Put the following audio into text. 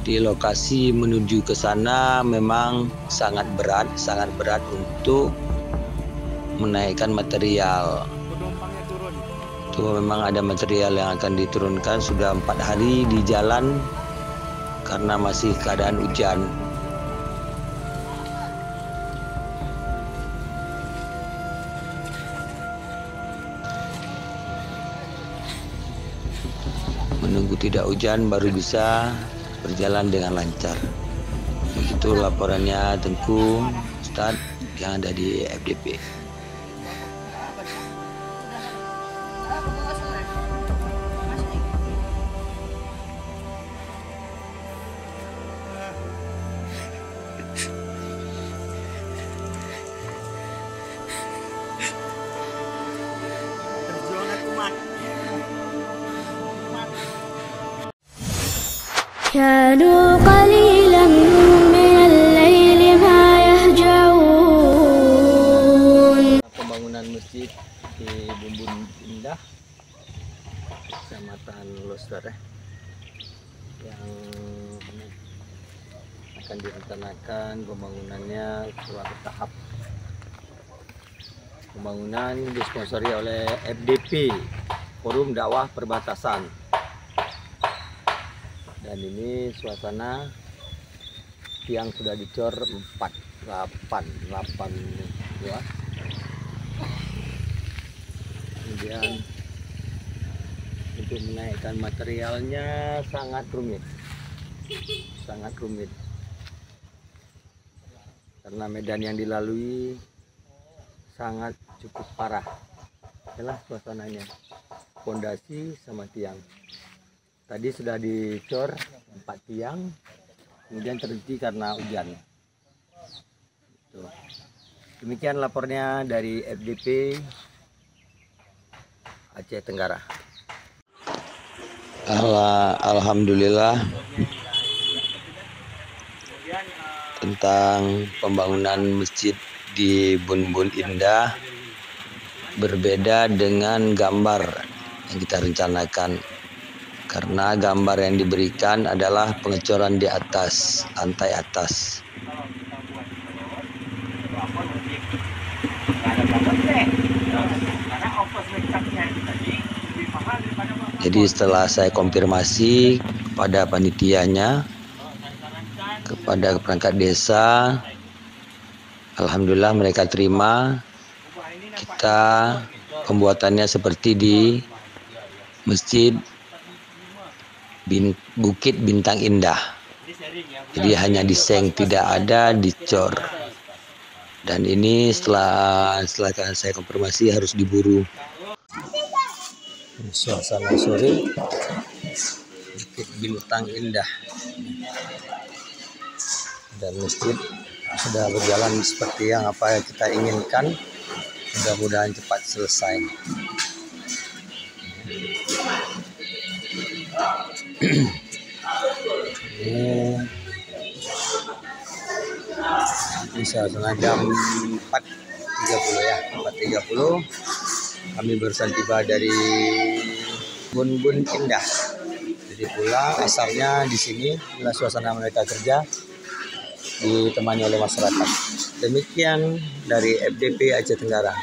Di lokasi menuju ke sana memang sangat berat untuk menaikkan material. Itu memang ada material yang akan diturunkan, sudah 4 hari di jalan karena masih keadaan hujan. Menunggu tidak hujan baru bisa berjalan dengan lancar. Begitu laporannya Tengku Ustadz yang ada di FDP. كانوا قليلا من الليل ما يهجعون. Pembangunan masjid di Bumbun Indah, Kecamatan Loster, yang akan direncanakan pembangunannya secara bertahap. Pembangunan disponsori oleh FDP, Forum Dakwah Perbatasan. Dan ini suasana tiang sudah dicor 8 ya. Kemudian untuk menaikkan materialnya sangat rumit karena medan yang dilalui sangat cukup parah. Inilah suasananya, fondasi sama tiang. Tadi sudah dicor 4 tiang, kemudian terhenti karena hujan. Demikian lapornya dari FDP Aceh Tenggara. Alhamdulillah, tentang pembangunan masjid di Bumbun Indah berbeda dengan gambar yang kita rencanakan. Karena gambar yang diberikan adalah pengecoran di atas, lantai atas. Jadi setelah saya konfirmasi kepada panitianya, kepada perangkat desa, alhamdulillah mereka terima. Kita pembuatannya seperti di Masjid Bukit Bintang Indah, jadi hanya diseng, tidak ada dicor. Dan ini setelah saya konfirmasi harus diburu. Suasana sore Bukit Bintang Indah, dan masjid sudah berjalan seperti yang apa yang kita inginkan. Mudah-mudahan cepat selesai. Ini suasana jam 4.30 ya, 4.30 kami barusan tiba dari Bumbun Indah. Jadi pulang asalnya di sini, inilah suasana mereka kerja ditemani oleh masyarakat. Demikian dari FDP Aceh Tenggara.